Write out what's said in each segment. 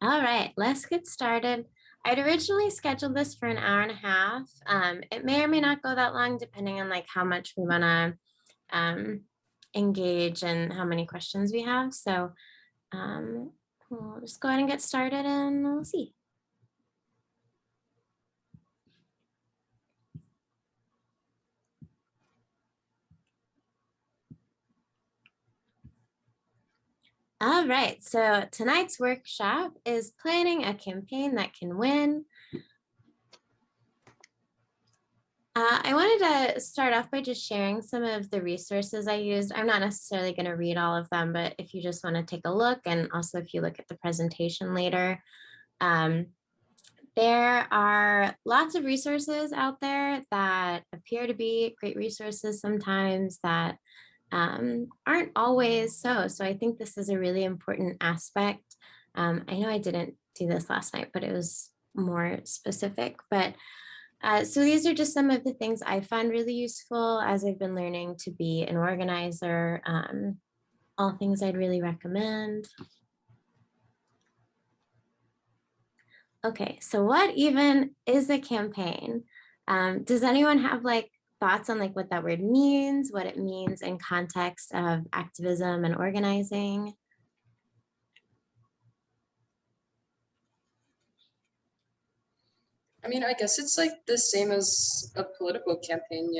All right, let's get started. I'd originally scheduled this for an hour and a half. It may or may not go that long, depending on like how much we want to engage and how many questions we have. So we'll just go ahead and get started and we'll see. All right, so tonight's workshop is planning a campaign that can win. I wanted to start off by just sharing some of the resources I used. I'm not necessarily going to read all of them, but if you just want to take a look, and also if you look at the presentation later, there are lots of resources out there that appear to be great resources sometimes that aren't always so. So I think this is a really important aspect. I know I didn't do this last night, but it was more specific. But so these are just some of the things I find really useful as I've been learning to be an organizer. All things I'd really recommend. Okay, so what even is a campaign? Does anyone have like thoughts on like what that word means, what it means in context of activism and organizing? I mean, I guess it's like the same as a political campaign,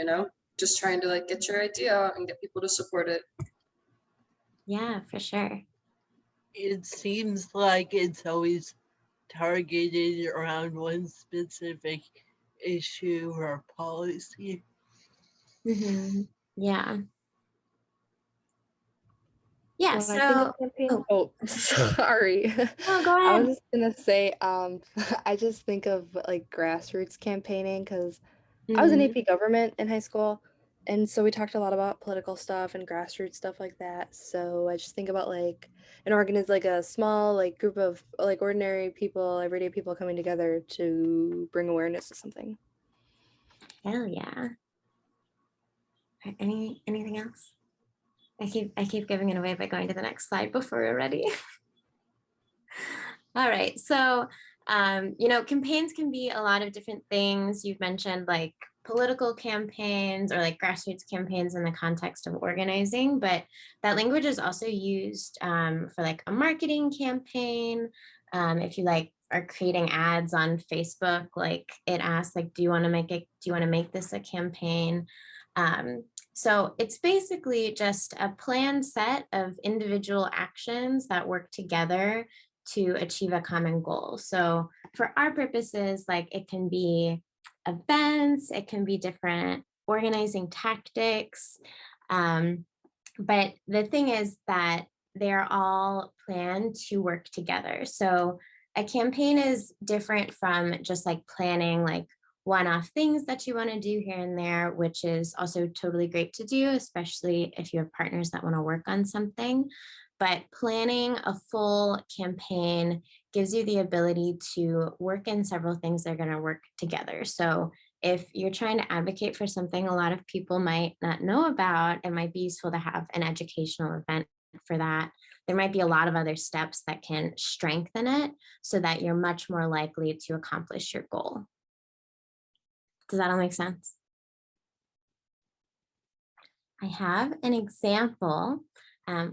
just trying to like get your idea out and get people to support it. Yeah, for sure. It seems like it's always targeted around one specific issue or policy. Mm-hmm. Yeah. Yeah, When I think of campaign, sorry. Oh, go I ahead. was just gonna say, I just think of like grassroots campaigning because I was in AP government in high school, and so we talked a lot about political stuff and grassroots stuff like that. So I just think about like an like a small like group of like ordinary people, everyday people coming together to bring awareness to something. Hell yeah. Anything else? I keep giving it away by going to the next slide before we're ready. All right, so campaigns can be a lot of different things. You've mentioned like political campaigns or like grassroots campaigns in the context of organizing, but that language is also used for like a marketing campaign. If you like are creating ads on Facebook, like it asks like, do you want to make this a campaign? So it's basically just a planned set of individual actions that work together to achieve a common goal. So for our purposes, like it can be events, it can be different organizing tactics. But the thing is that they're all planned to work together. So a campaign is different from just like planning like one-off things that you want to do here and there, which is also totally great to do, especially if you have partners that want to work on something. But planning a full campaign gives you the ability to work in several things that are going to work together. So if you're trying to advocate for something a lot of people might not know about, it might be useful to have an educational event for that. There might be a lot of other steps that can strengthen it so that you're much more likely to accomplish your goal. Does that all make sense? I have an example,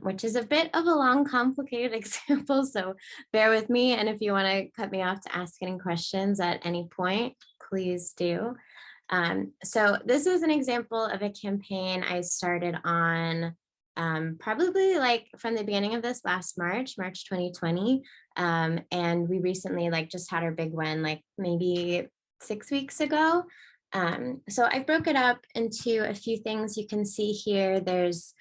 which is a bit of a long, complicated example, so bear with me. And if you want to cut me off to ask any questions at any point, please do. So this is an example of a campaign I started on probably like from the beginning of this last March 2020. And we recently like just had our big one, like maybe 6 weeks ago. So I broke it up into a few things you can see here. There's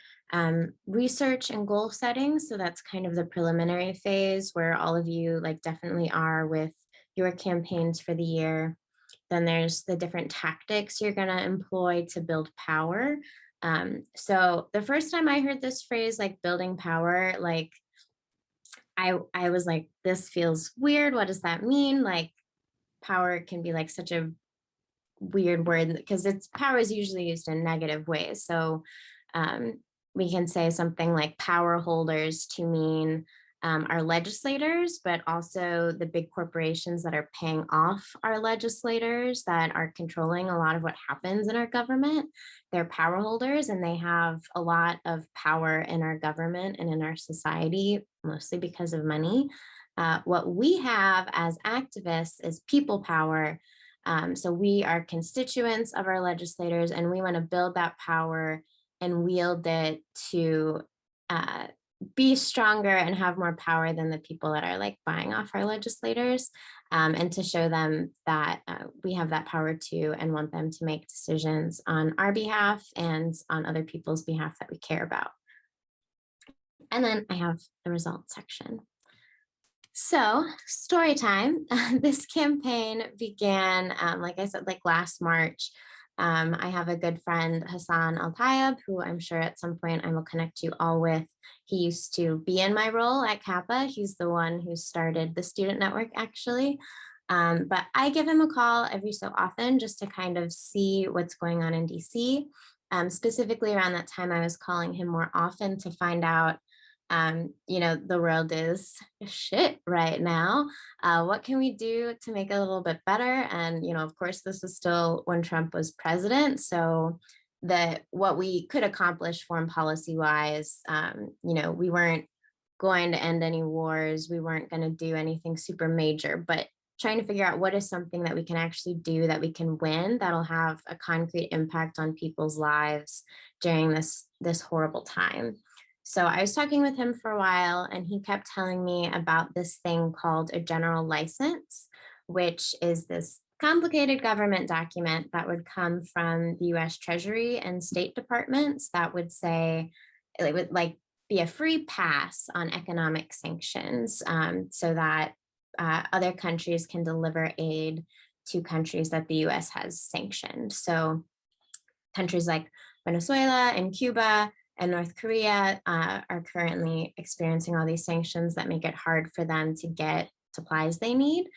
research and goal setting. So that's kind of the preliminary phase where all of you like definitely are with your campaigns for the year. Then there's the different tactics you're going to employ to build power. So the first time I heard this phrase, like building power, like I was like, this feels weird. What does that mean? Like power can be like such a weird word because its power is usually used in negative ways. So we can say something like power holders to mean our legislators, but also the big corporations that are paying off our legislators that are controlling a lot of what happens in our government. They're power holders and they have a lot of power in our government and in our society, mostly because of money. What we have as activists is people power. So we are constituents of our legislators and we want to build that power and wield it to be stronger and have more power than the people that are like buying off our legislators, and to show them that we have that power too and want them to make decisions on our behalf and on other people's behalf that we care about. And then I have the results section. So story time. This campaign began, like I said, like last March. I have a good friend, Hassan Al-Tayeb, who I'm sure at some point I will connect you all with. He used to be in my role at CAPA. He's the one who started the student network, actually. But I give him a call every so often just to kind of see what's going on in DC. Specifically around that time, I was calling him more often to find out, the world is shit right now. What can we do to make it a little bit better? And, of course, this was still when Trump was president. So what we could accomplish foreign policy wise, we weren't going to end any wars. We weren't going to do anything super major, but trying to figure out what is something that we can actually do that we can win that'll have a concrete impact on people's lives during this horrible time. So I was talking with him for a while and he kept telling me about this thing called a general license, which is this complicated government document that would come from the US Treasury and State Departments that would say, it would like be a free pass on economic sanctions, so that other countries can deliver aid to countries that the US has sanctioned. So countries like Venezuela and Cuba and North Korea are currently experiencing all these sanctions that make it hard for them to get supplies they need.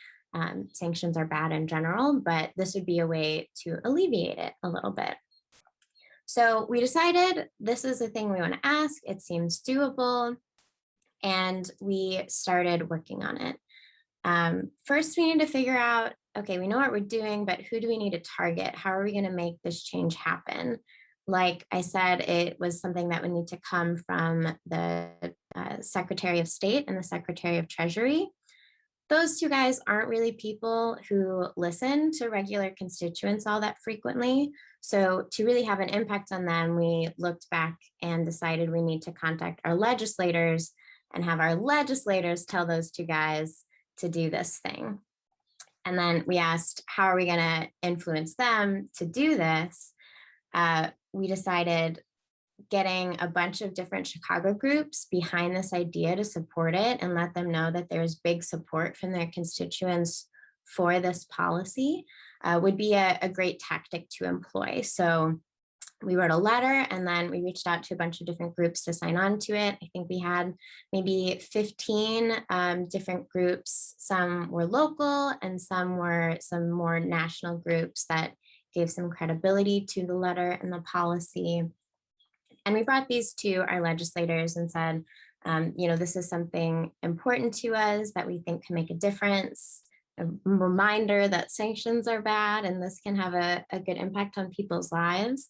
Sanctions are bad in general, but this would be a way to alleviate it a little bit. So we decided this is a thing we want to ask. It seems doable. And we started working on it. First, we need to figure out, okay, we know what we're doing, but who do we need to target? How are we going to make this change happen? Like I said, it was something that would need to come from the Secretary of State and the Secretary of Treasury. Those two guys aren't really people who listen to regular constituents all that frequently. So to really have an impact on them, we looked back and decided we need to contact our legislators and have our legislators tell those two guys to do this thing. And then we asked, how are we going to influence them to do this? We decided getting a bunch of different Chicago groups behind this idea to support it and let them know that there's big support from their constituents for this policy would be a great tactic to employ. So we wrote a letter and then we reached out to a bunch of different groups to sign on to it. I think we had maybe 15 different groups. Some were local and some were some more national groups that gave some credibility to the letter and the policy. And we brought these to our legislators and said, this is something important to us that we think can make a difference. A reminder that sanctions are bad and this can have a good impact on people's lives.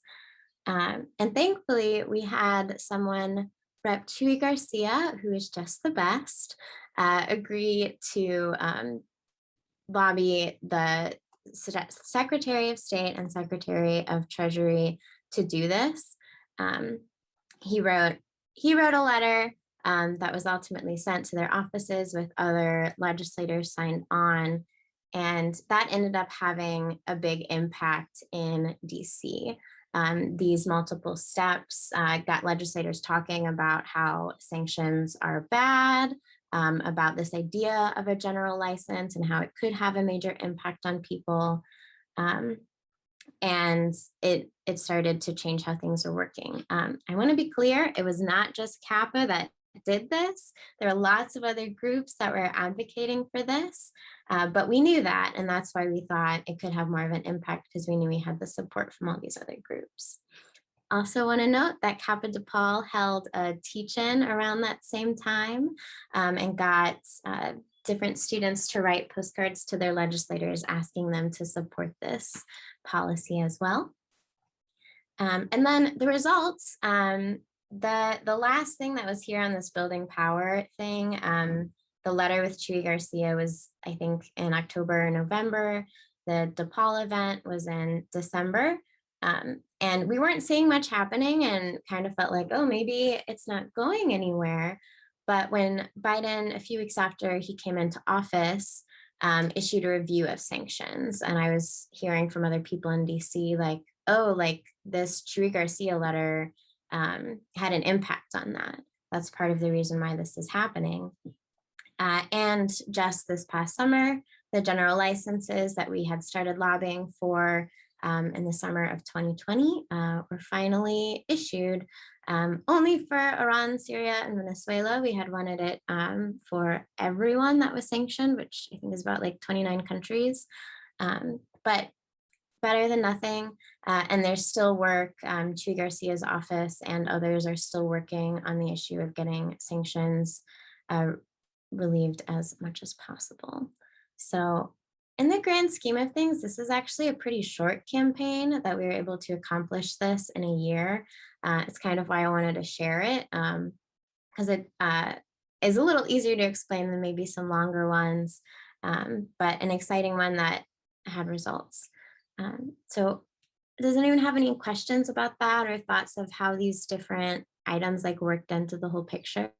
And thankfully, we had someone, Rep. Chuy Garcia, who is just the best, agree to lobby the Secretary of State and Secretary of Treasury to do this. He wrote a letter that was ultimately sent to their offices with other legislators signed on. And that ended up having a big impact in DC. These multiple steps got legislators talking about how sanctions are bad, about this idea of a general license and how it could have a major impact on people. And it started to change how things are working. I want to be clear, it was not just CAPA that did this. There are lots of other groups that were advocating for this, but we knew that, and that's why we thought it could have more of an impact because we knew we had the support from all these other groups. also want to note that CAPA DePaul held a teach-in around that same time and got different students to write postcards to their legislators asking them to support this policy as well. And then the results, the last thing that was here on this building power thing, the letter with Chuy Garcia was, I think, in October or November. The DePaul event was in December. And we weren't seeing much happening and kind of felt like, oh, maybe it's not going anywhere. But when Biden, a few weeks after he came into office, issued a review of sanctions. And I was hearing from other people in DC, like, oh, like this Chuy Garcia letter had an impact on that. That's part of the reason why this is happening. And just this past summer, the general licenses that we had started lobbying for in the summer of 2020 were finally issued, only for Iran, Syria, and Venezuela. We had wanted it for everyone that was sanctioned, which I think is about like 29 countries. But better than nothing. And there's still work. Chuy Garcia's office and others are still working on the issue of getting sanctions relieved as much as possible. So in the grand scheme of things, this is actually a pretty short campaign that we were able to accomplish this in a year. It's kind of why I wanted to share it, because it is a little easier to explain than maybe some longer ones, but an exciting one that had results. So does anyone have any questions about that or thoughts of how these different items like worked into the whole picture?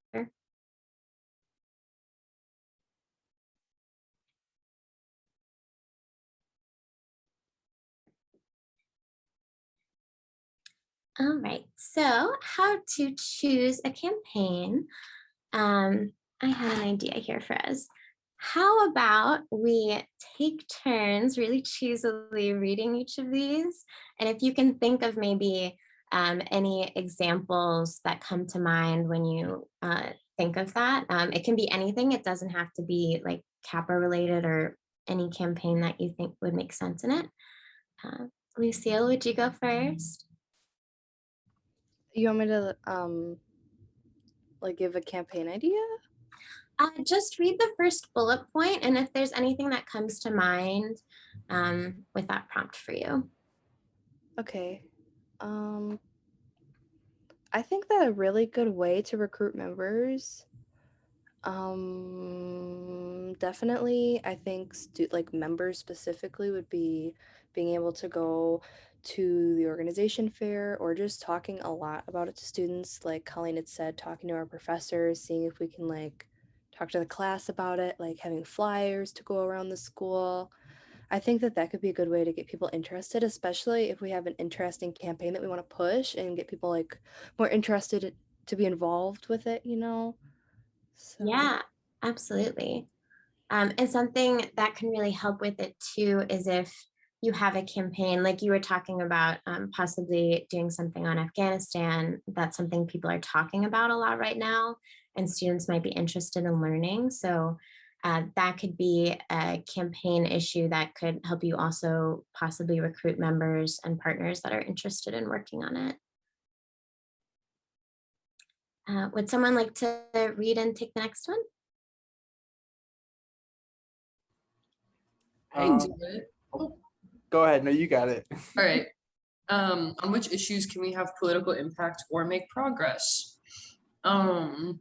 All right, so how to choose a campaign. I had an idea here for us. How about we take turns really choosily reading each of these? And if you can think of maybe any examples that come to mind when you think of that, it can be anything. It doesn't have to be like CAPA related or any campaign that you think would make sense in it. Lucille, would you go first? You want me to like give a campaign idea? Just read the first bullet point, and if there's anything that comes to mind with that prompt for you. Okay. I think that a really good way to recruit members, definitely, I think like members specifically would be being able to go to the organization fair or just talking a lot about it to students, like Colleen had said, talking to our professors, seeing if we can like talk to the class about it, like having flyers to go around the school. I think that that could be a good way to get people interested, especially if we have an interesting campaign that we want to push and get people like more interested to be involved with it, you know? So Yeah, absolutely. And something that can really help with it too is if you have a campaign, like you were talking about possibly doing something on Afghanistan. That's something people are talking about a lot right now, and students might be interested in learning. So that could be a campaign issue that could help you also possibly recruit members and partners that are interested in working on it. Would someone like to read and take the next one? I can do it. Go ahead. No, you got it. All right. On which issues can we have political impact or make progress? Yeah,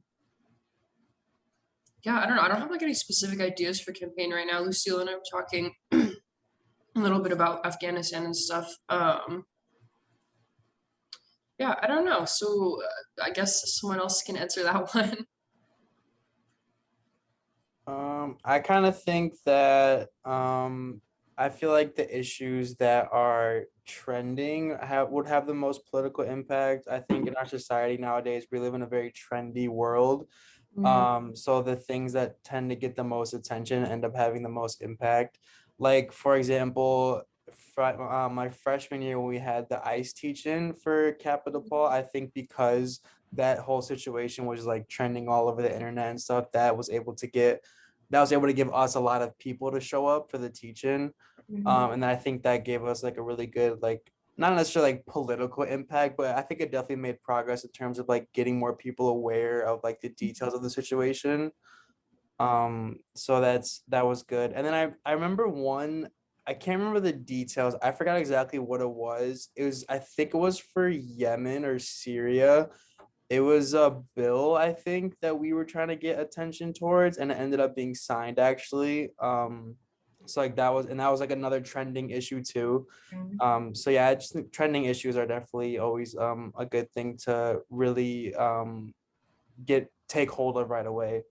I don't know. I don't have like any specific ideas for campaign right now. Lucille and I were talking a little bit about Afghanistan and stuff. Yeah, I don't know. So I guess someone else can answer that one. I kind of think that I feel like the issues that are trending would have the most political impact. I think in our society nowadays, we live in a very trendy world. So the things that tend to get the most attention end up having the most impact. Like, for example, my freshman year when we had the ICE teach-in for CAPA DePaul, I think because that whole situation was like trending all over the internet and stuff, that was able to give us a lot of people to show up for the teach-in. And I think that gave us like a really good like not necessarily like political impact, but I think it definitely made progress in terms of like getting more people aware of like the details of the situation. So that was good. And then I remember one, I can't remember the details. I forgot exactly what it was. I think it was for Yemen or Syria. It was a bill, I think, that we were trying to get attention towards, and it ended up being signed actually. So like that was like another trending issue too. So yeah, I just think trending issues are definitely always a good thing to really take hold of right away.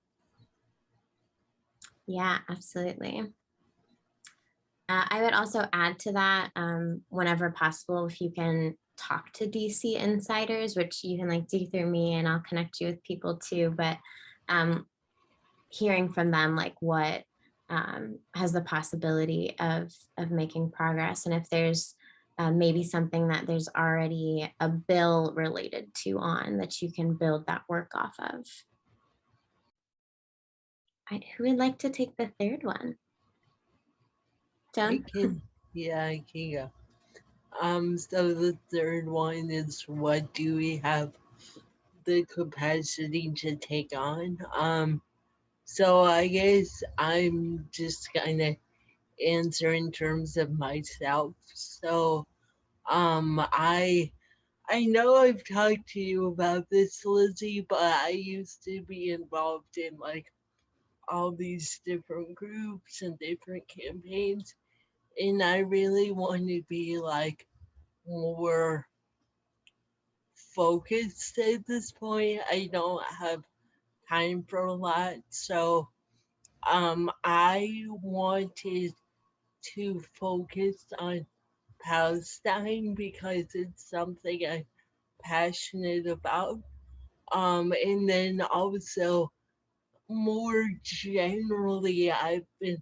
Yeah, absolutely. I would also add to that, whenever possible, if you can talk to DC insiders, which you can like do through me and I'll connect you with people too, but hearing from them like what has the possibility of making progress, and if there's maybe something that there's already a bill related to on that you can build that work off of. Who would like to take the third one? I Joan? can, yeah, I can go. So the third one is, what do we have the capacity to take on? So I guess I'm just gonna answer in terms of myself. So, I know I've talked to you about this, Lizzie, but I used to be involved in like all these different groups and different campaigns, and I really want to be like more focused at this point. I don't have time for a lot, so I wanted to focus on Palestine because it's something I'm passionate about. And then also more generally, I've been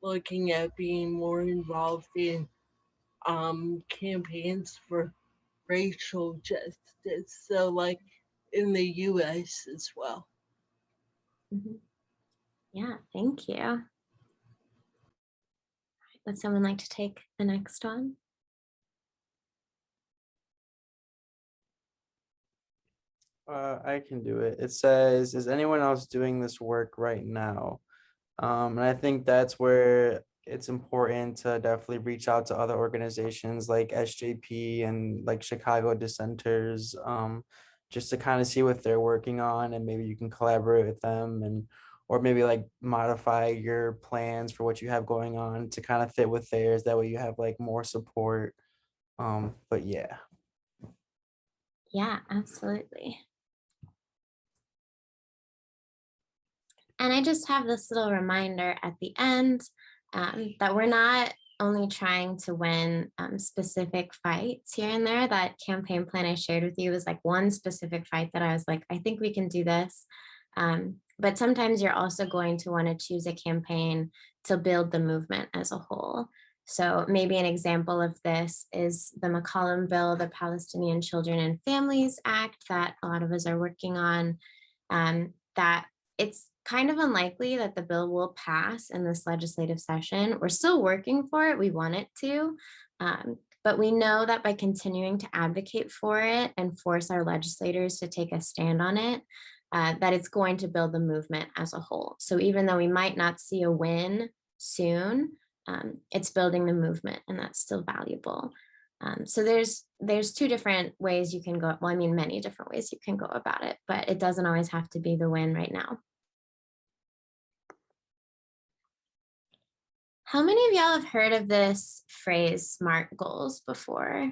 looking at being more involved in campaigns for racial justice. So like in the US as well. Mhm. Yeah, thank you. Would someone like to take the next one? I can do it. It says, is anyone else doing this work right now? And I think that's where it's important to definitely reach out to other organizations like SJP and like Chicago Dissenters, just to kind of see what they're working on, and maybe you can collaborate with them, and or maybe like modify your plans for what you have going on to kind of fit with theirs. That way you have like more support. But yeah. Yeah, absolutely. And I just have this little reminder at the end that we're not only trying to win specific fights here and there. That campaign plan I shared with you was like one specific fight that I was like, I think we can do this. But sometimes you're also going to want to choose a campaign to build the movement as a whole. So maybe an example of this is the McCollum Bill, the Palestinian Children and Families Act that a lot of us are working on, that it's kind of unlikely that the bill will pass in this legislative session. We're still working for it. We want it to. But we know that by continuing to advocate for it and force our legislators to take a stand on it, that it's going to build the movement as a whole. So even though we might not see a win soon, it's building the movement, and that's still valuable. So there's two different ways you can go. Well, I mean, many different ways you can go about it, but it doesn't always have to be the win right now. How many of y'all have heard of this phrase, SMART goals, before?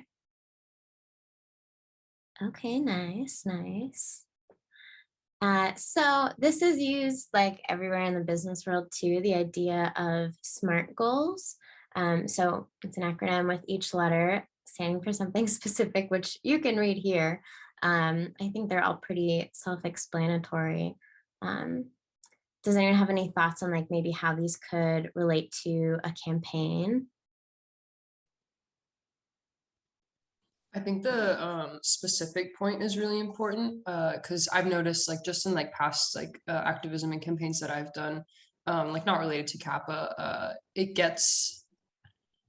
Okay, nice, nice. So this is used like everywhere in the business world too, the idea of SMART goals. So it's an acronym with each letter standing for something specific, which you can read here. I think they're all pretty self-explanatory. Does anyone have any thoughts on like maybe how these could relate to a campaign? I think the specific point is really important because I've noticed like just in like past like activism and campaigns that I've done, like not related to CAPA, it gets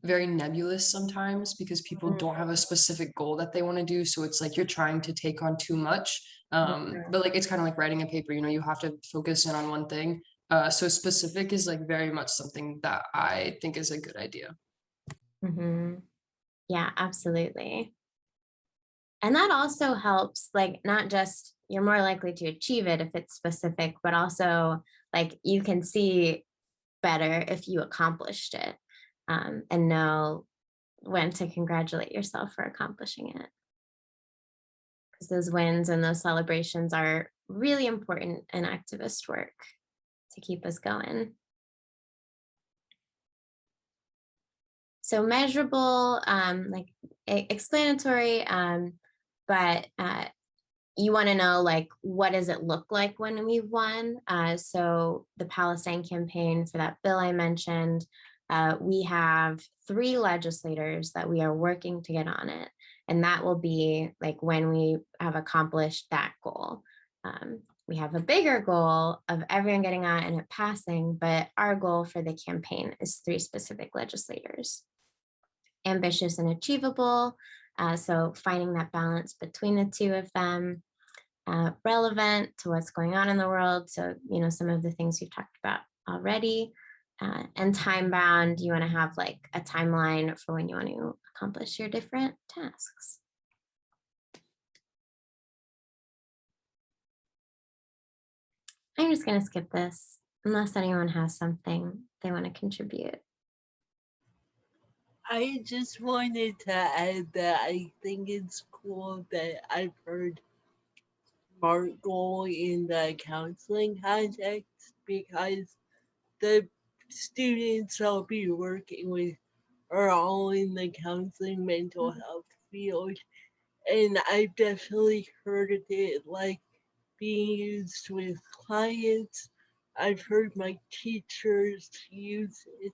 very nebulous sometimes because people Mm, don't have a specific goal that they want to do. So it's like you're trying to take on too much. But like it's kind of like writing a paper, you know, you have to focus in on one thing. So specific is like very much something that I think is a good idea. mhm. Yeah, absolutely. And that also helps, like, not just you're more likely to achieve it if it's specific, but also like you can see better if you accomplished it, and know when to congratulate yourself for accomplishing it. Because those wins and those celebrations are really important in activist work to keep us going. So measurable, like explanatory, but you want to know, like, what does it look like when we've won? So the Palestine campaign for that bill I mentioned, we have 3 legislators that we are working to get on it. And that will be like when we have accomplished that goal. We have a bigger goal of everyone getting on and it passing, but our goal for the campaign is 3 specific legislators. Ambitious and achievable. So finding that balance between the 2 of them. Relevant to what's going on in the world. So, you know, some of the things we've talked about already. And time bound, you want to have like a timeline for when you want to accomplish your different tasks. I'm just going to skip this unless anyone has something they want to contribute. I just wanted to add that I think it's cool that I've heard SMART goal in the counseling context because the students I'll be working with are all in the counseling mental health field, and I've definitely heard of it like being used with clients. I've heard my teachers use it.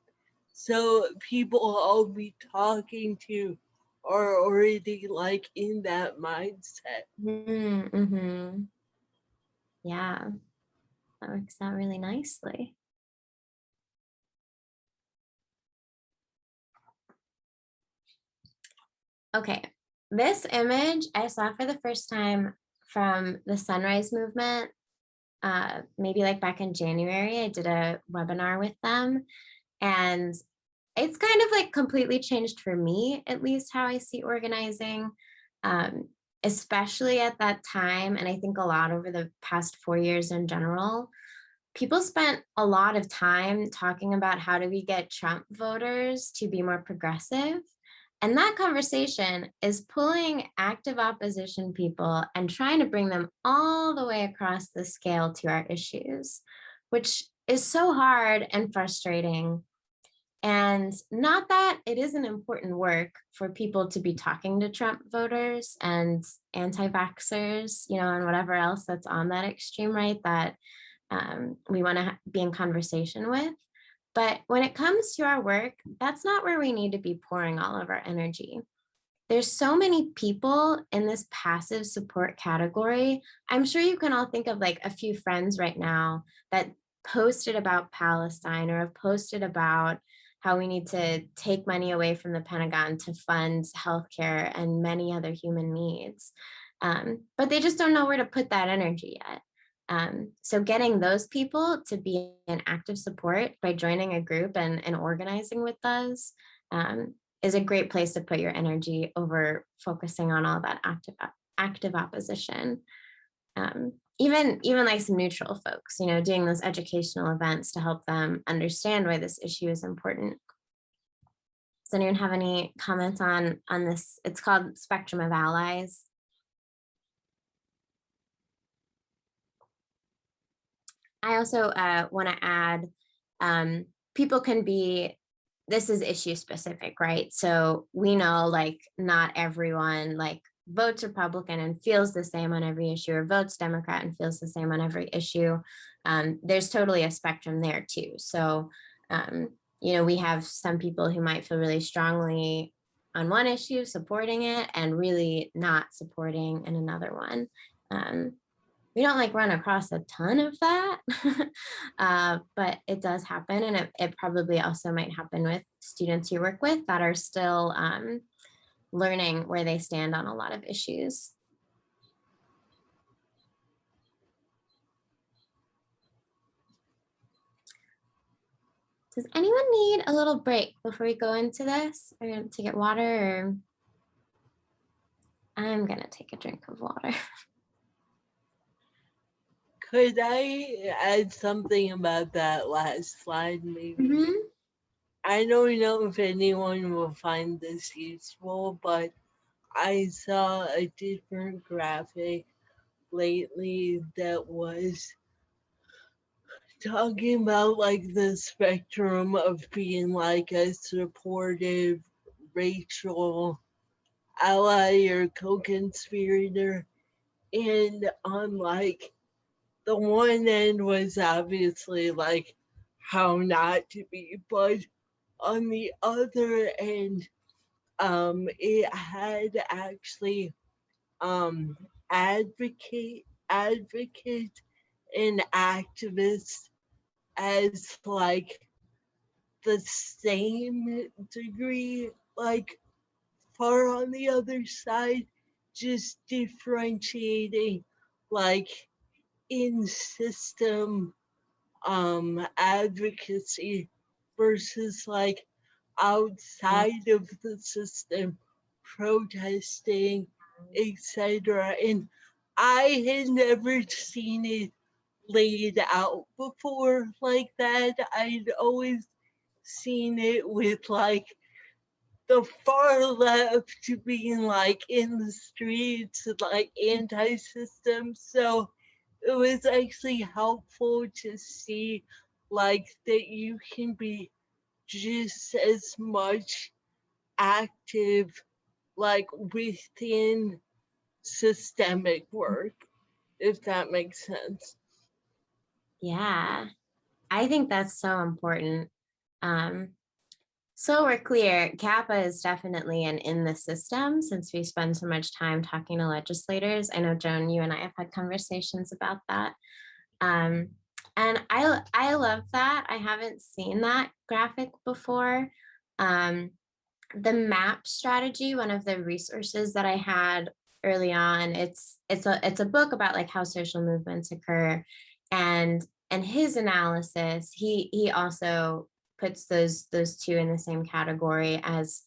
So people I'll be talking to are already like in that mindset. Mm-hmm. Yeah, that works out really nicely. Okay, this image I saw for the first time from the Sunrise Movement, maybe like back in January. I did a webinar with them, and it's kind of like completely changed for me, at least how I see organizing, um, especially at that time. And I think a lot over the past 4 years in general, people spent a lot of time talking about how do we get Trump voters to be more progressive. And that conversation is pulling active opposition people and trying to bring them all the way across the scale to our issues, which is so hard and frustrating. And not that it isn't important work for people to be talking to Trump voters and anti-vaxxers, you know, and whatever else that's on that extreme right that we want to be in conversation with. But when it comes to our work, that's not where we need to be pouring all of our energy. There's so many people in this passive support category. I'm sure you can all think of like a few friends right now that posted about Palestine or have posted about how we need to take money away from the Pentagon to fund healthcare and many other human needs. But they just don't know where to put that energy yet. So getting those people to be in active support by joining a group and organizing with us is a great place to put your energy over focusing on all that active opposition. Even like some neutral folks, you know, doing those educational events to help them understand why this issue is important. Does anyone have any comments on this? It's called Spectrum of Allies. I also want to add, people can be, this is issue specific, right? So we know like not everyone like votes Republican and feels the same on every issue, or votes Democrat and feels the same on every issue. There's totally a spectrum there too. So, you know, we have some people who might feel really strongly on one issue, supporting it, and really not supporting in another one. we don't like run across a ton of that, but it does happen. And it probably also might happen with students you work with that are still learning where they stand on a lot of issues. Does anyone need a little break before we go into this? Are you gonna take water, or I'm gonna take a drink of water. Could I add something about that last slide, maybe? Mm-hmm. I don't know if anyone will find this useful, but I saw a different graphic lately that was talking about like the spectrum of being like a supportive racial ally or co-conspirator, and on like the one end was obviously like how not to be, but on the other end it had actually um advocate and activist as like the same degree, like far on the other side, just differentiating like in system advocacy versus like outside of the system protesting, etc. And I had never seen it laid out before like that. I'd always seen it with like the far left being like in the streets, like anti-system. So it was actually helpful to see like that you can be just as much active like within systemic work, if that makes sense. Yeah, I think that's so important. So we're clear, CAPA is definitely an in the system, since we spend so much time talking to legislators. I know, Joan, you and I have had conversations about that. And I love that. I haven't seen that graphic before. The MAP strategy, one of the resources that I had early on, it's a book about like how social movements occur, and his analysis, he also puts those two in the same category as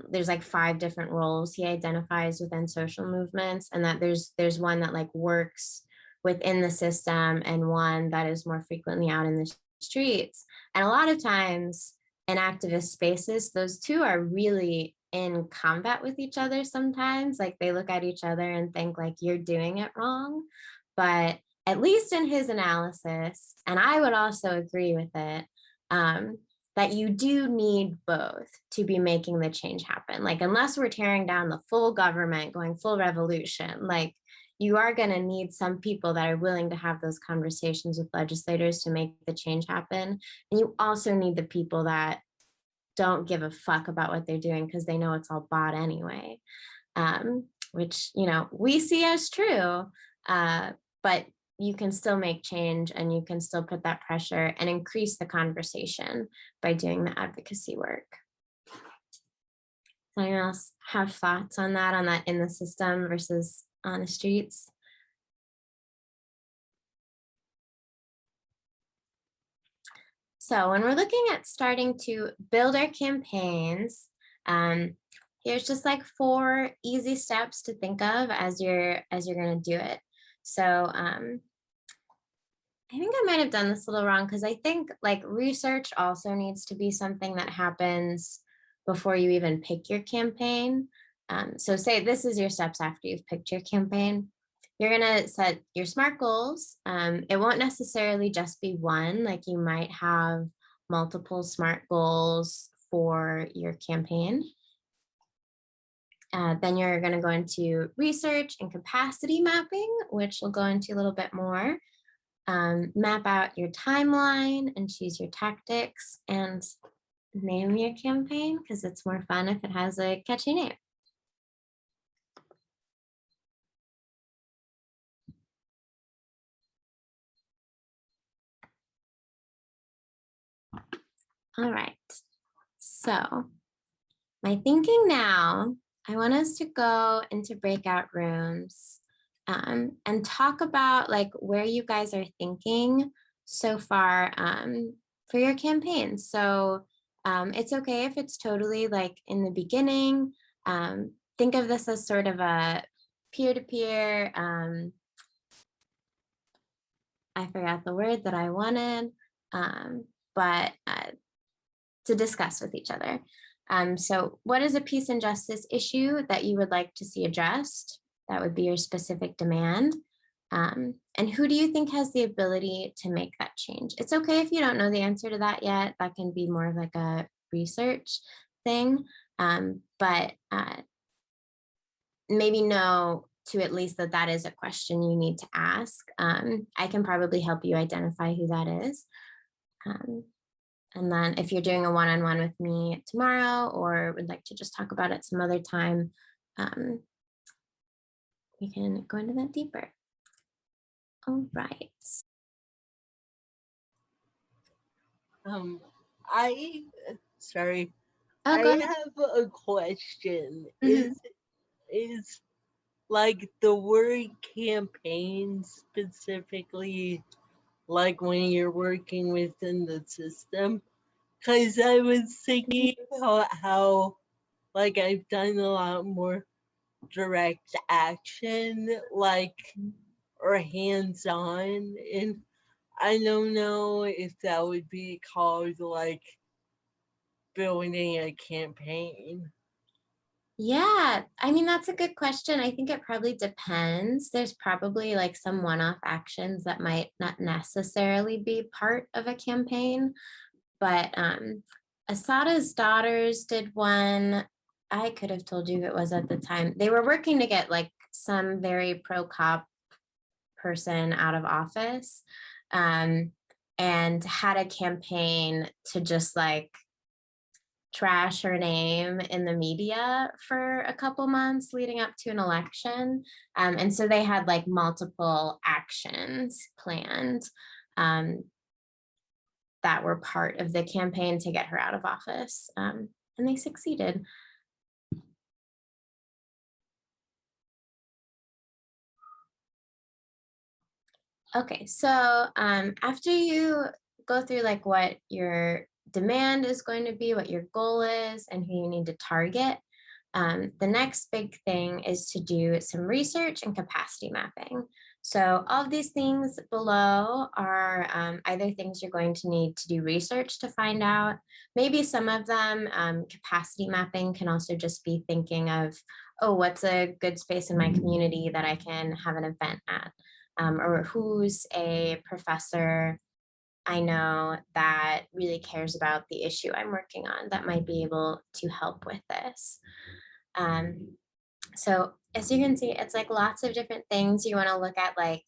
there's like 5 different roles he identifies within social movements, and that there's one that like works within the system and one that is more frequently out in the streets. And a lot of times in activist spaces, those two are really in combat with each other sometimes. Like they look at each other and think like you're doing it wrong. But at least in his analysis, and I would also agree with it, that you do need both to be making the change happen. Like unless we're tearing down the full government, going full revolution, like you are going to need some people that are willing to have those conversations with legislators to make the change happen. And you also need the people that don't give a fuck about what they're doing because they know it's all bought anyway, which, you know, we see as true, but you can still make change and you can still put that pressure and increase the conversation by doing the advocacy work. Does anyone else have thoughts on that in the system versus on the streets? So when we're looking at starting to build our campaigns, here's just like 4 easy steps to think of as you're going to do it. So I think I might have done this a little wrong, because I think like research also needs to be something that happens before you even pick your campaign. So say this is your steps after you've picked your campaign. You're gonna set your SMART goals. It won't necessarily just be one, like you might have multiple SMART goals for your campaign. Then you're gonna go into research and capacity mapping, which we'll go into a little bit more. Map out your timeline and choose your tactics and name your campaign, because it's more fun if it has a catchy name. All right. So my thinking now, I want us to go into breakout rooms and talk about like where you guys are thinking so far for your campaign. So it's okay if it's totally like in the beginning. Think of this as sort of a peer-to-peer, I forgot the word that I wanted, but to discuss with each other. So what is a peace and justice issue that you would like to see addressed? That would be your specific demand. And who do you think has the ability to make that change? It's okay if you don't know the answer to that yet. That can be more of like a research thing, but maybe know to at least that that is a question you need to ask. I can probably help you identify who that is. And then if you're doing a one-on-one with me tomorrow or would like to just talk about it some other time, we can go into that deeper. All right. Sorry, Oh, I go ahead. have a question. Mhm. Is like the word campaign specifically like when you're working within the system? Because I was thinking about how like I've done a lot more direct action, like or hands-on, and I don't know if that would be called like building a campaign. Yeah, I mean, that's a good question. I think it probably depends. There's probably like some one-off actions that might not necessarily be part of a campaign, but Asada's daughters did one. I could have told you who it was at the time. They were working to get like some very pro-cop person out of office, and had a campaign to just like trash her name in the media for a couple months leading up to an election. And so they had like multiple actions planned that were part of the campaign to get her out of office. And they succeeded. Okay, so after you go through like what your demand is going to be, what your goal is, and who you need to target, the next big thing is to do some research and capacity mapping. So all of these things below are either things you're going to need to do research to find out. Maybe some of them, capacity mapping can also just be thinking of, oh, what's a good space in my community that I can have an event at? Or who's a professor I know that really cares about the issue I'm working on that might be able to help with this. So as you can see, it's like lots of different things. You want to look at like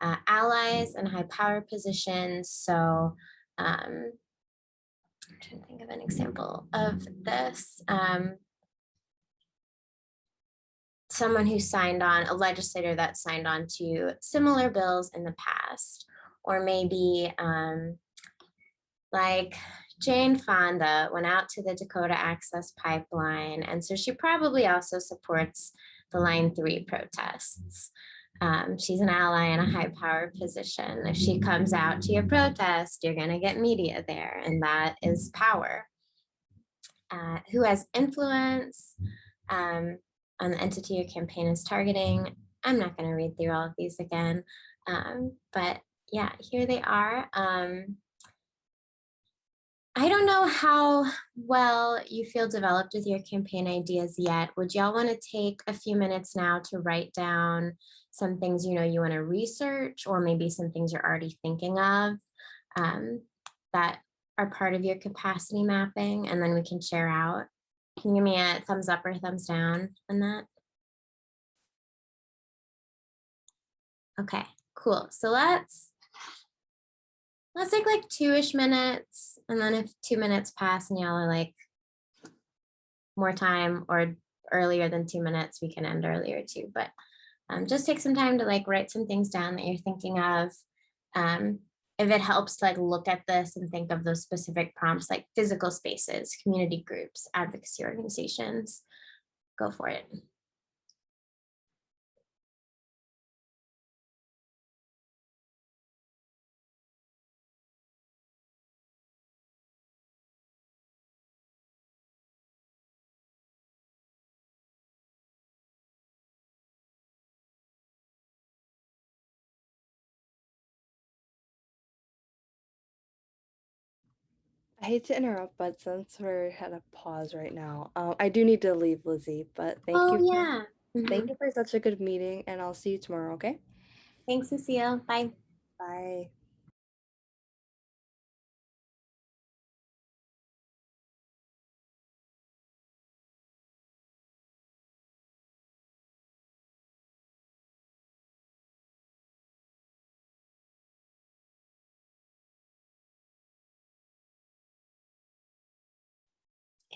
allies and high power positions. So I'm trying to think of an example of this. Someone who signed on, a legislator that signed on to similar bills in the past, or maybe like Jane Fonda went out to the Dakota Access Pipeline, and so she probably also supports the Line 3 protests. She's an ally in a high power position. If she comes out to your protest, you're going to get media there, and that is power. Who has influence on the entity your campaign is targeting. I'm not going to read through all of these again, but yeah, here they are. I don't know how well you feel developed with your campaign ideas yet. Would y'all want to take a few minutes now to write down some things you know you want to research, or maybe some things you're already thinking of that are part of your capacity mapping, and then we can share out? Can you give me a thumbs up or thumbs down on that? Okay, cool. So let's take like 2-ish minutes, and then if 2 minutes pass and y'all are like more time or earlier than 2 minutes, we can end earlier too. But just take some time to like write some things down that you're thinking of. if it helps to like look at this and think of those specific prompts like physical spaces, community groups, advocacy organizations, go for it. I hate to interrupt, but since we're at a pause right now, I do need to leave, Lizzie. But Oh yeah. thank you for such a good meeting, and I'll see you tomorrow. Okay? Thanks, Cecile. Bye. Bye.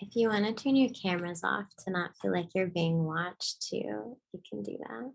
If you want to turn your cameras off to not feel like you're being watched too, you can do that.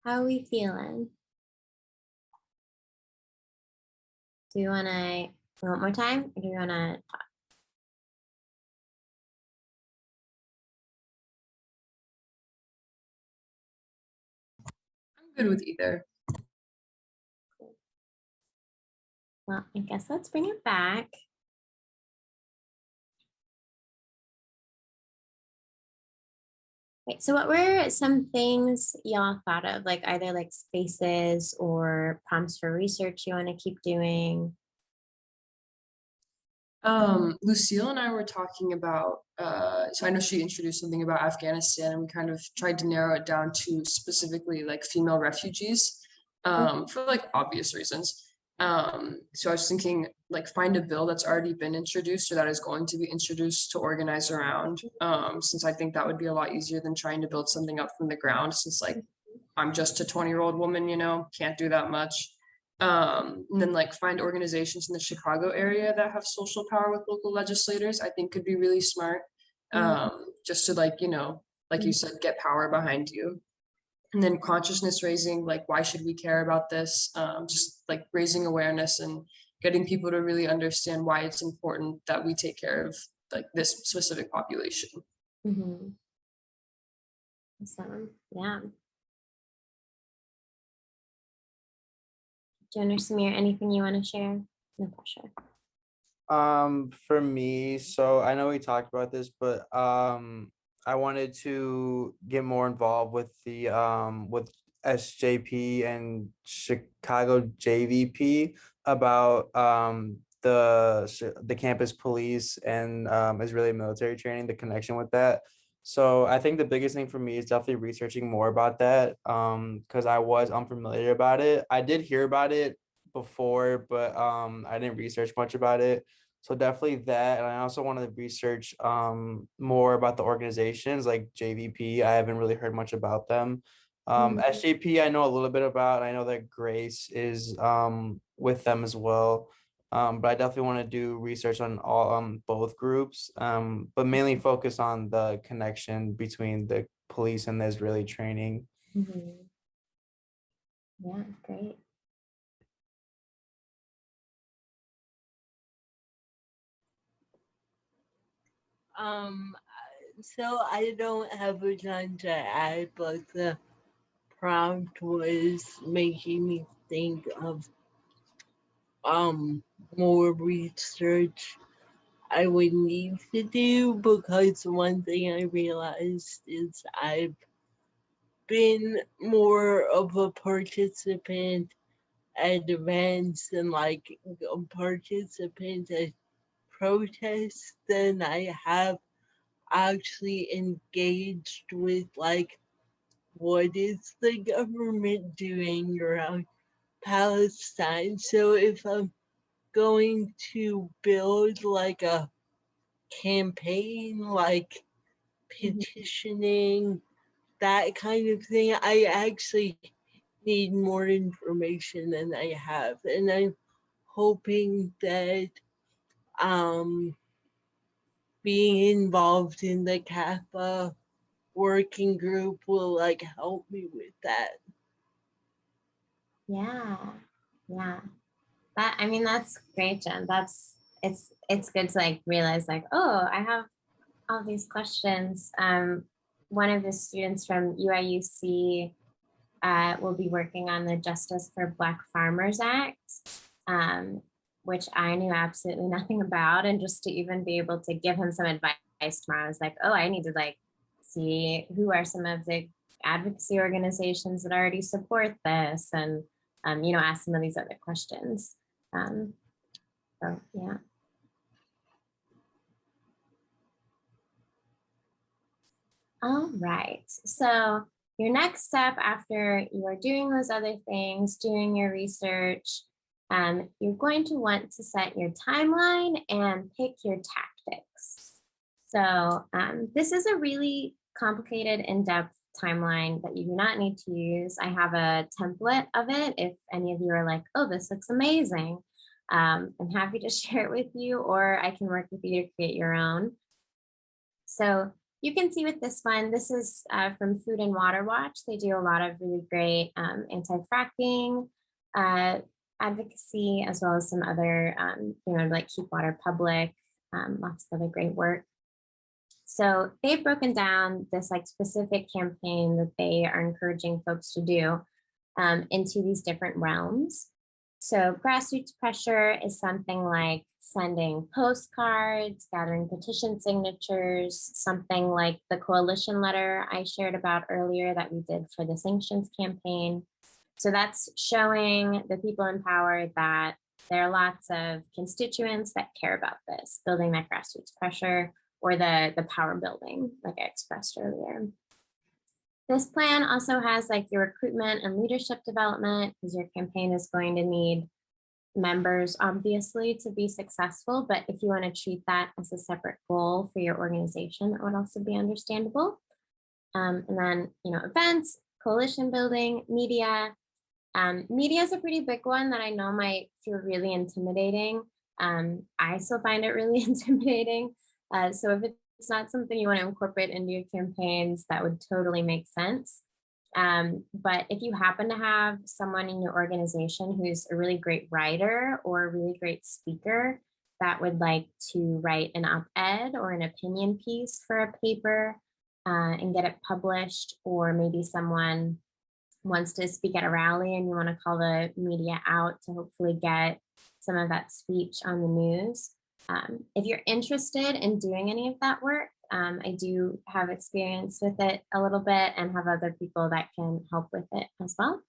How are we feeling? Do you want one more time, or do you want to talk? I'm good with either. Well, I guess let's bring it back. Wait, so what were some things y'all thought of, like either like spaces or prompts for research you want to keep doing? Lucille and I were talking about, so I know she introduced something about Afghanistan, and we kind of tried to narrow it down to specifically like female refugees, for like obvious reasons. So I was thinking like find a bill that's already been introduced or that is going to be introduced to organize around, since I think that would be a lot easier than trying to build something up from the ground, since like I'm just a 20-year-old woman, can't do that much. And then like find organizations in the Chicago area that have social power with local legislators, I think could be really smart. Just to like, like you said, get power behind you. And then consciousness raising, like why should we care about this? Just like raising awareness and getting people to really understand why it's important that we take care of like this specific population. Mm-hmm. Awesome. Yeah. Jen or Samir, anything you want to share? No pressure. For me, so I know we talked about this, but I wanted to get more involved with the with SJP and Chicago JVP about the campus police and Israeli military training, the connection with that. So I think the biggest thing for me is definitely researching more about that because I was unfamiliar about it. I did hear about it before, but I didn't research much about it. So definitely that. And I also wanted to research more about the organizations like JVP. I haven't really heard much about them. SJP, I know a little bit about. I know that Grace is with them as well. But I definitely want to do research on all both groups, but mainly focus on the connection between the police and the Israeli training. Mm-hmm. Yeah, great. Um, so I don't have a ton to add, but the prompt was making me think of more research I would need to do, because one thing I realized is I've been more of a participant at events and like a participant at protests than I have actually engaged with like what is the government doing around Palestine. So if I'm going to build like a campaign, like petitioning, that kind of thing, I actually need more information than I have. And I'm hoping that um, being involved in the CAPA working group will like help me with that. Yeah, yeah. That, I mean, that's great, Jen. It's good to like realize like, oh, I have all these questions. One of the students from UIUC will be working on the Justice for Black Farmers Act, um, which I knew absolutely nothing about. And just to even be able to give him some advice tomorrow, I was like, oh, I need to like see who are some of the advocacy organizations that already support this, and ask some of these other questions. So yeah. All right. So your next step after you are doing those other things, doing your research, you're going to want to set your timeline and pick your tactics. So this is a really complicated, in-depth timeline that you do not need to use. I have a template of it. If any of you are like, oh, this looks amazing, I'm happy to share it with you, or I can work with you to create your own. So you can see with this one, this is from Food and Water Watch. They do a lot of really great anti-fracking advocacy, as well as some other, like Keep Water Public, lots of other great work. So they've broken down this like specific campaign that they are encouraging folks to do into these different realms. So grassroots pressure is something like sending postcards, gathering petition signatures, something like the coalition letter I shared about earlier that we did for the sanctions campaign. So that's showing the people in power that there are lots of constituents that care about this, building that grassroots pressure, or the power building, like I expressed earlier. This plan also has like your recruitment and leadership development, because your campaign is going to need members, obviously, to be successful. But if you want to treat that as a separate goal for your organization, that would also be understandable. And then, events, coalition building, media. Media is a pretty big one that I know might feel really intimidating. I still find it really intimidating. So if it's not something you want to incorporate into your campaigns, that would totally make sense. But if you happen to have someone in your organization who's a really great writer or a really great speaker that would like to write an op-ed or an opinion piece for a paper and get it published, or maybe someone wants to speak at a rally and you want to call the media out to hopefully get some of that speech on the news. If you're interested in doing any of that work, I do have experience with it a little bit and have other people that can help with it as well.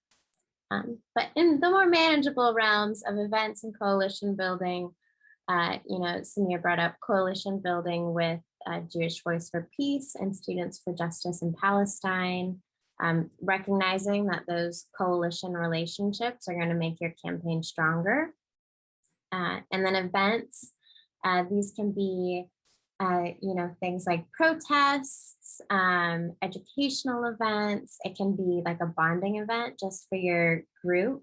But in the more manageable realms of events and coalition building, Samir brought up coalition building with Jewish Voice for Peace and Students for Justice in Palestine. Recognizing that those coalition relationships are going to make your campaign stronger. And then events, these can be, things like protests, educational events. It can be like a bonding event just for your group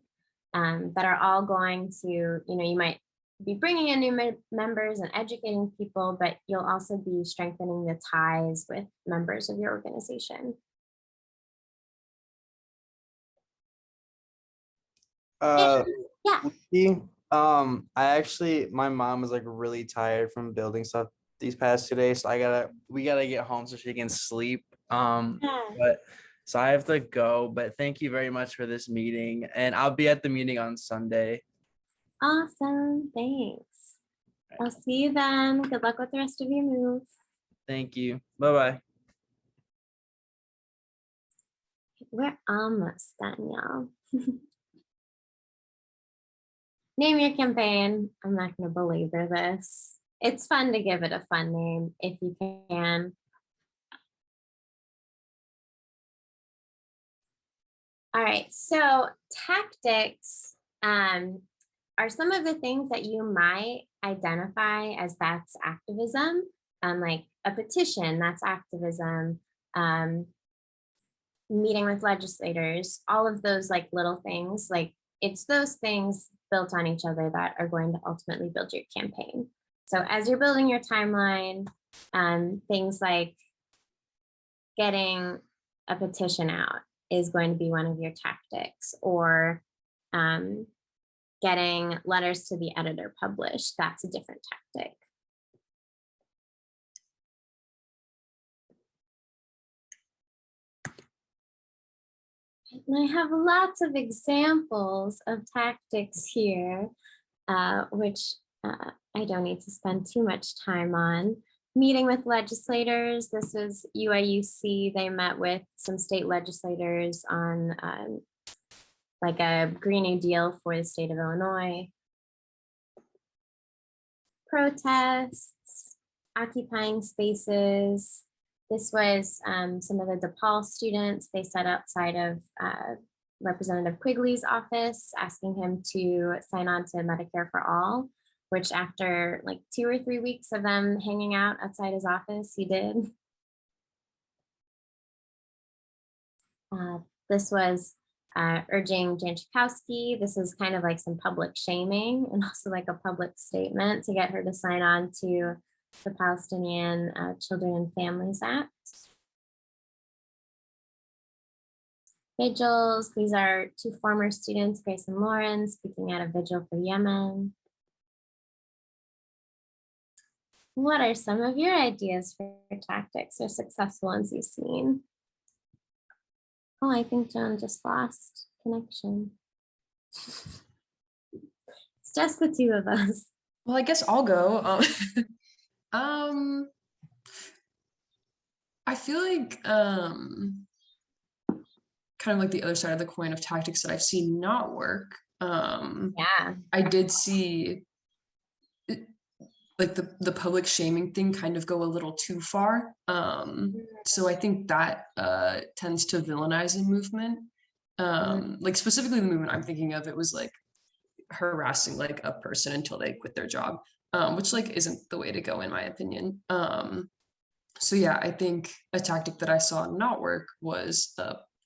that are all going to, you might be bringing in new members and educating people, but you'll also be strengthening the ties with members of your organization. Yeah. My mom is like really tired from building stuff these past 2 days. So we gotta get home so she can sleep. Yeah. But so I have to go. But thank you very much for this meeting, and I'll be at the meeting on Sunday. Awesome. Thanks. I'll see you then. Good luck with the rest of your move. Thank you. Bye-bye. We're almost done, y'all. Name your campaign. I'm not going to belabor this. It's fun to give it a fun name if you can. All right, so tactics are some of the things that you might identify as that's activism, like a petition, that's activism, meeting with legislators, all of those like little things, like it's those things built on each other that are going to ultimately build your campaign. So as you're building your timeline, things like getting a petition out is going to be one of your tactics, or getting letters to the editor published, that's a different tactic. And I have lots of examples of tactics here, which I don't need to spend too much time on. Meeting with legislators, this was UIUC, they met with some state legislators on like a Green New Deal for the state of Illinois. Protests, occupying spaces. This was some of the DePaul students. They sat outside of Representative Quigley's office, asking him to sign on to Medicare for All, which after like 2 or 3 weeks of them hanging out outside his office, he did. This was urging Janchikowski. This is kind of like some public shaming and also like a public statement to get her to sign on to the Palestinian Children and Families Act. Vigils, these are 2 former students, Grace and Lauren, speaking at a vigil for Yemen. What are some of your ideas for tactics or successful ones you've seen? Oh, I think John just lost connection. It's just the 2 of us. Well, I guess I'll go. I feel like kind of like the other side of the coin of tactics that I've seen not work. Yeah. I did see like the public shaming thing kind of go a little too far. So I think that tends to villainize a movement. Like specifically the movement I'm thinking of, it was like harassing like a person until they quit their job, which like isn't the way to go in my opinion. So yeah, I think a tactic that I saw not work was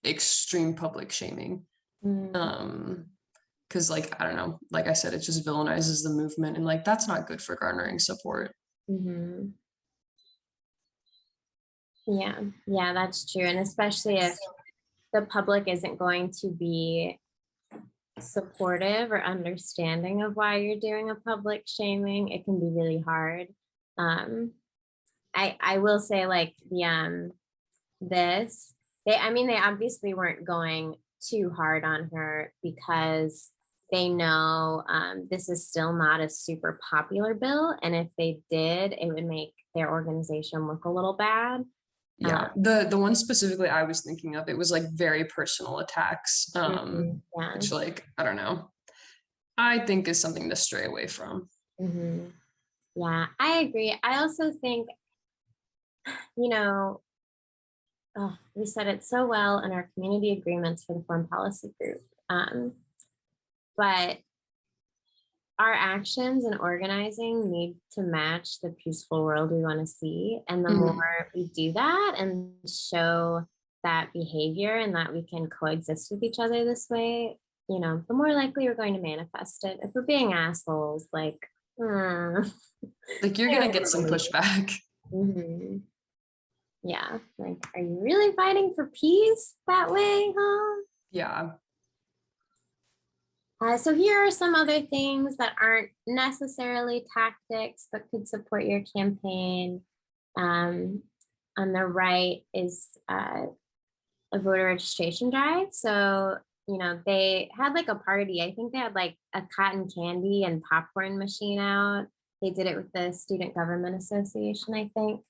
extreme public shaming. Because like, I don't know, like I said, it just villainizes the movement, and like that's not good for garnering support. Yeah, that's true. And especially if the public isn't going to be supportive or understanding of why you're doing a public shaming, it can be really hard. I will say like the they obviously weren't going too hard on her because they know this is still not a super popular bill, and if they did, it would make their organization look a little bad. Yeah, the one specifically I was thinking of, it was like very personal attacks, which like, I don't know, I think is something to stray away from. Yeah, I agree. I also think, you know, we said it so well in our community agreements for the foreign policy group, but our actions and organizing need to match the peaceful world we want to see. And the more we do that and show that behavior and that we can coexist with each other this way, you know, the more likely we're going to manifest it. If we're being assholes, like, like you're gonna get some pushback. Yeah, like, are you really fighting for peace that way, huh? Yeah. So here are some other things that aren't necessarily tactics, but could support your campaign. On the right is a voter registration drive. So, you know, they had like a party. I think they had like a cotton candy and popcorn machine out. They did it with the Student Government Association, I think.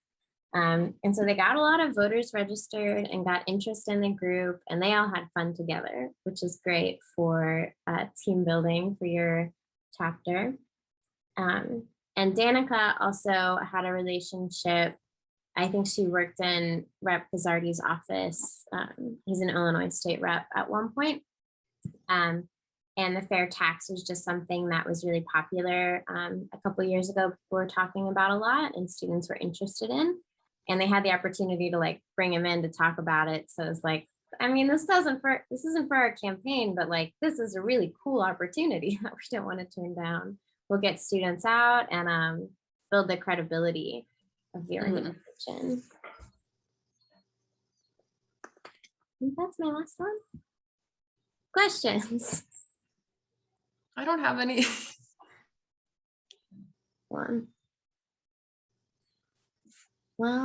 And so they got a lot of voters registered and got interest in the group, and they all had fun together, which is great for team building for your chapter. And Danica also had a relationship. I think she worked in Rep. Pizzardi's office. He's an Illinois state rep at one point. And the fair tax was just something that was really popular a couple years ago. People were talking about a lot and students were interested in. And they had the opportunity to like bring him in to talk about it. So it's like, I mean, this isn't for our campaign, but like this is a really cool opportunity that we don't want to turn down. We'll get students out and build the credibility of the organization. And that's my last one. Questions? I don't have any. One. Well,